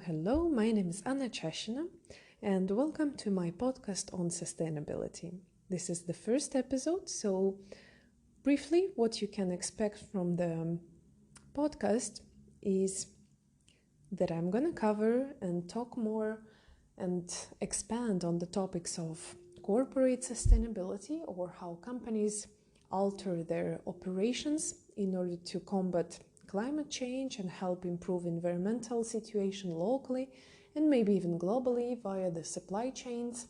Hello, my name is Anna Chashina, and welcome to my podcast on sustainability. This is the first episode, so briefly, what you can expect from the podcast is that I'm going to cover and talk more and expand on the topics of corporate sustainability, or how companies alter their operations in order to combat climate change and help improve environmental situation locally and maybe even globally via the supply chains.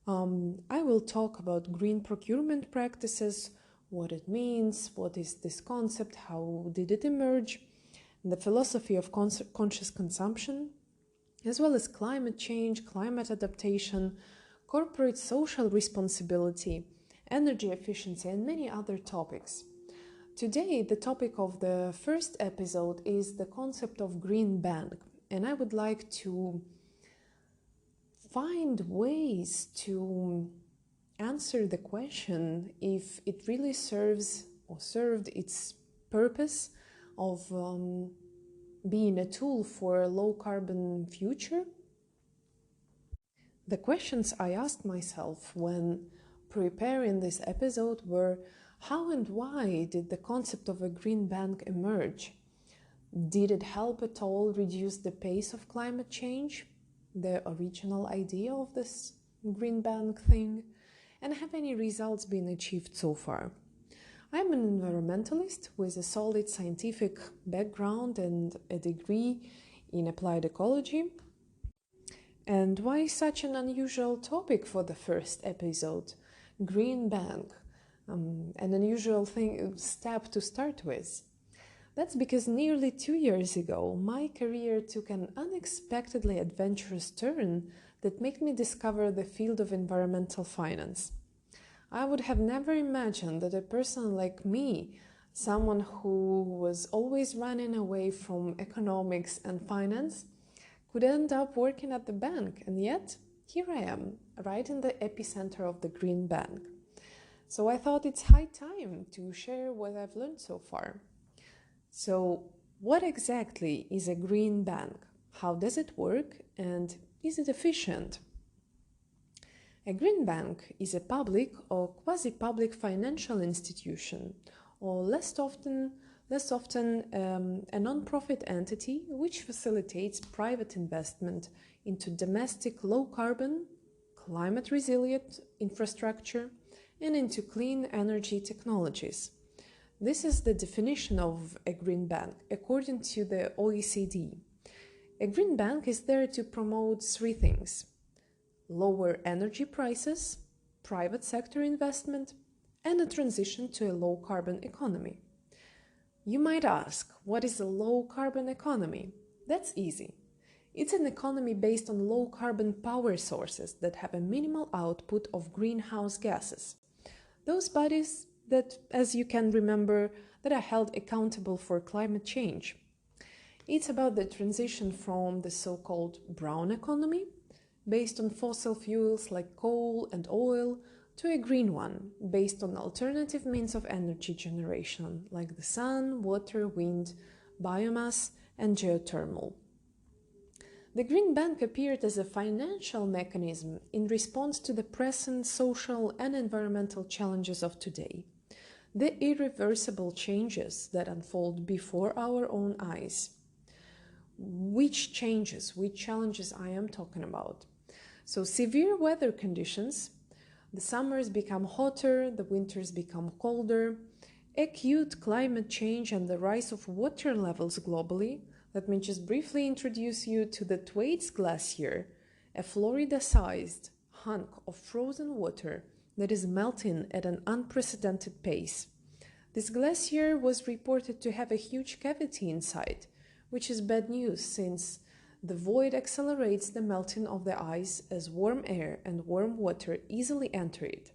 I will talk about green procurement practices, what it means, what is this concept, how did it emerge, the philosophy of conscious consumption, as well as climate change, climate adaptation, corporate social responsibility, energy efficiency, and many other topics. Today, the topic of the first episode is the concept of green bank, and I would like to find ways to answer the question if it really serves or served its purpose of being a tool for a low-carbon future. The questions I asked myself when preparing this episode were: how and why did the concept of a green bank emerge? Did it help at all reduce the pace of climate change, the original idea of this green bank thing? And have any results been achieved so far? I'm an environmentalist with a solid scientific background and a degree in applied ecology. And why such an unusual topic for the first episode? Green bank. An unusual step to start with. That's because nearly 2 years ago, my career took an unexpectedly adventurous turn that made me discover the field of environmental finance. I would have never imagined that a person like me, someone who was always running away from economics and finance, could end up working at the bank, and yet here I am, right in the epicenter of the green bank. So I thought it's high time to share what I've learned so far. So what exactly is a green bank? How does it work? And is it efficient? A green bank is a public or quasi-public financial institution, or less often a non-profit entity which facilitates private investment into domestic low-carbon, climate-resilient infrastructure and into clean energy technologies. This is the definition of a green bank according to the OECD. A green bank is there to promote three things: lower energy prices, private sector investment, and a transition to a low-carbon economy. You might ask, what is a low-carbon economy? That's easy. It's an economy based on low-carbon power sources that have a minimal output of greenhouse gases. Those bodies that, as you can remember, that are held accountable for climate change. It's about the transition from the so-called brown economy, based on fossil fuels like coal and oil, to a green one, based on alternative means of energy generation, like the sun, water, wind, biomass, and geothermal. The Green Bank appeared as a financial mechanism in response to the present social and environmental challenges of today, the irreversible changes that unfold before our own eyes. Which challenges I am talking about? So severe weather conditions, the summers become hotter, the winters become colder, acute climate change and the rise of water levels globally. Let me just briefly introduce you to the Thwaites Glacier, a Florida-sized hunk of frozen water that is melting at an unprecedented pace. This glacier was reported to have a huge cavity inside, which is bad news since the void accelerates the melting of the ice as warm air and warm water easily enter it.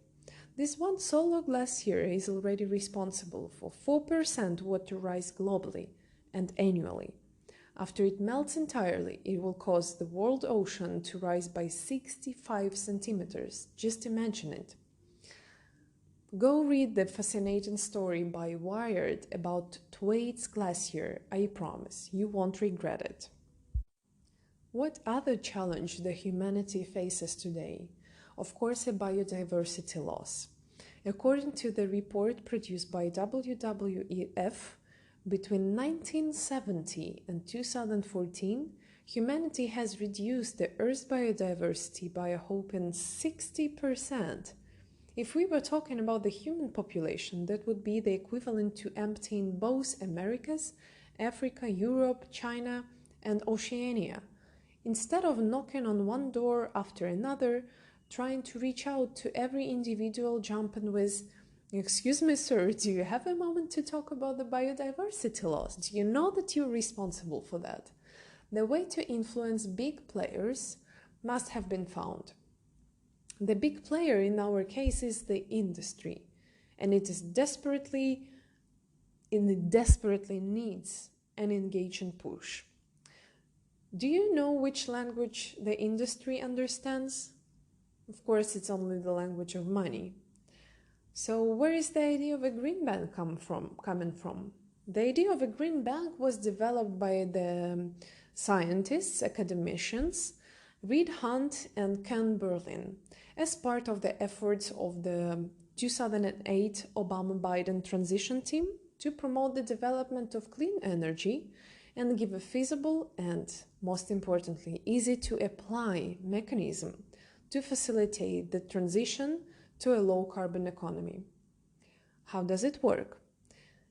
This one solo glacier is already responsible for 4% water rise globally and annually. After it melts entirely, it will cause the world ocean to rise by 65 centimeters. Just imagine it. Go read the fascinating story by Wired about Thwaites Glacier. I promise, you won't regret it. What other challenge the humanity faces today? Of course, a biodiversity loss. According to the report produced by WWF, between 1970 and 2014, humanity has reduced the Earth's biodiversity by a whopping 60%. If we were talking about the human population, that would be the equivalent to emptying both Americas, Africa, Europe, China, and Oceania. Instead of knocking on one door after another, trying to reach out to every individual, jumping with, "Excuse me, sir, do you have a moment to talk about the biodiversity loss? Do you know that you're responsible for that?" The way to influence big players must have been found. The big player in our case is the industry, and it desperately needs an engaging push. Do you know which language the industry understands? Of course, it's only the language of money. So where is the idea of a green bank coming from? The idea of a green bank was developed by the scientists, academicians, Reed Hunt and Ken Berlin, as part of the efforts of the 2008 Obama-Biden transition team to promote the development of clean energy and give a feasible and, most importantly, easy to apply mechanism to facilitate the transition to a low-carbon economy. How does it work?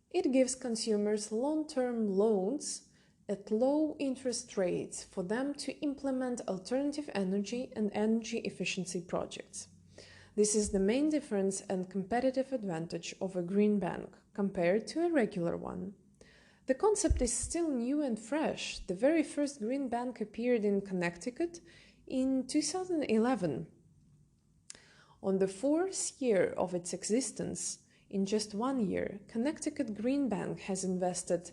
It gives consumers long-term loans at low interest rates for them to implement alternative energy and energy efficiency projects. This is the main difference and competitive advantage of a green bank compared to a regular one. The concept is still new and fresh. The very first green bank appeared in Connecticut in 2011. On the fourth year of its existence, in just 1 year, Connecticut Green Bank has invested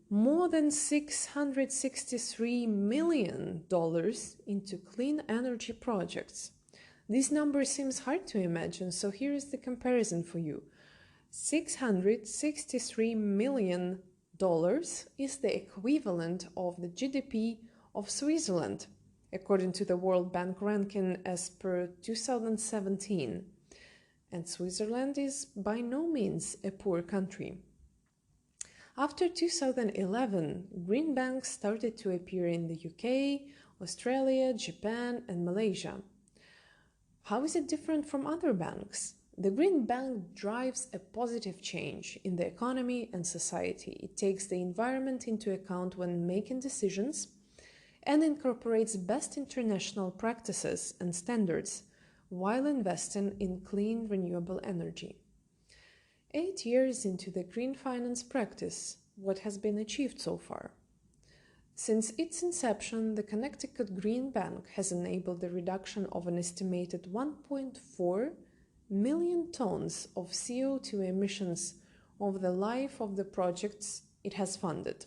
more than $663 million into clean energy projects. This number seems hard to imagine, so here is the comparison for you. $663 million is the equivalent of the GDP of Switzerland, according to the World Bank ranking as per 2017. And Switzerland is by no means a poor country. After 2011, green banks started to appear in the UK, Australia, Japan, and Malaysia. How is it different from other banks? The green bank drives a positive change in the economy and society. It takes the environment into account when making decisions and incorporates best international practices and standards while investing in clean, renewable energy. 8 years into the green finance practice, what has been achieved so far? Since its inception, the Connecticut Green Bank has enabled the reduction of an estimated 1.4 million tons of CO2 emissions over the life of the projects it has funded.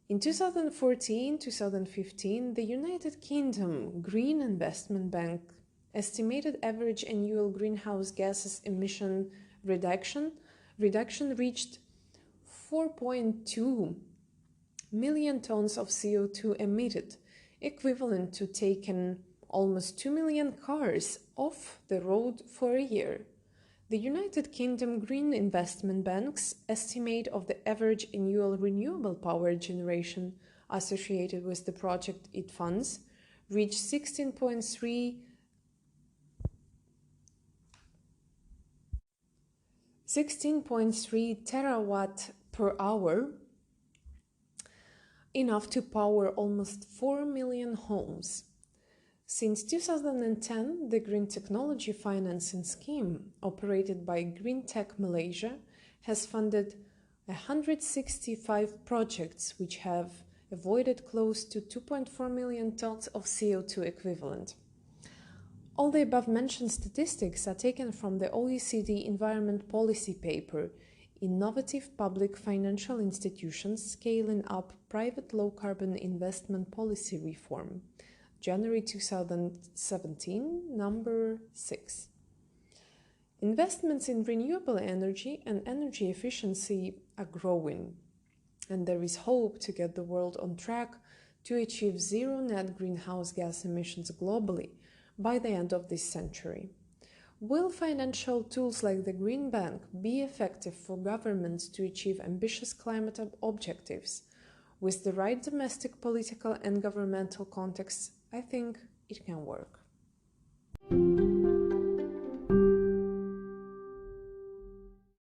In 2014-2015, the United Kingdom Green Investment Bank estimated average annual greenhouse gases emission reduction reached 4.2 million tons of CO2 emitted, equivalent to taking almost 2 million cars off the road for a year. The United Kingdom Green Investment Bank's estimate of the average annual renewable power generation associated with the project it funds reached 16.3 terawatt per hour, enough to power almost 4 million homes. Since 2010, the Green Technology Financing Scheme, operated by Green Tech Malaysia, has funded 165 projects which have avoided close to 2.4 million tons of CO2 equivalent. All the above-mentioned statistics are taken from the OECD Environment Policy Paper, Innovative Public Financial Institutions Scaling Up Private Low-Carbon Investment Policy Reform, January 2017, number 6. Investments in renewable energy and energy efficiency are growing, and there is hope to get the world on track to achieve zero net greenhouse gas emissions globally by the end of this century. Will financial tools like the Green Bank be effective for governments to achieve ambitious climate objectives? With the right domestic, political, and governmental context, I think it can work.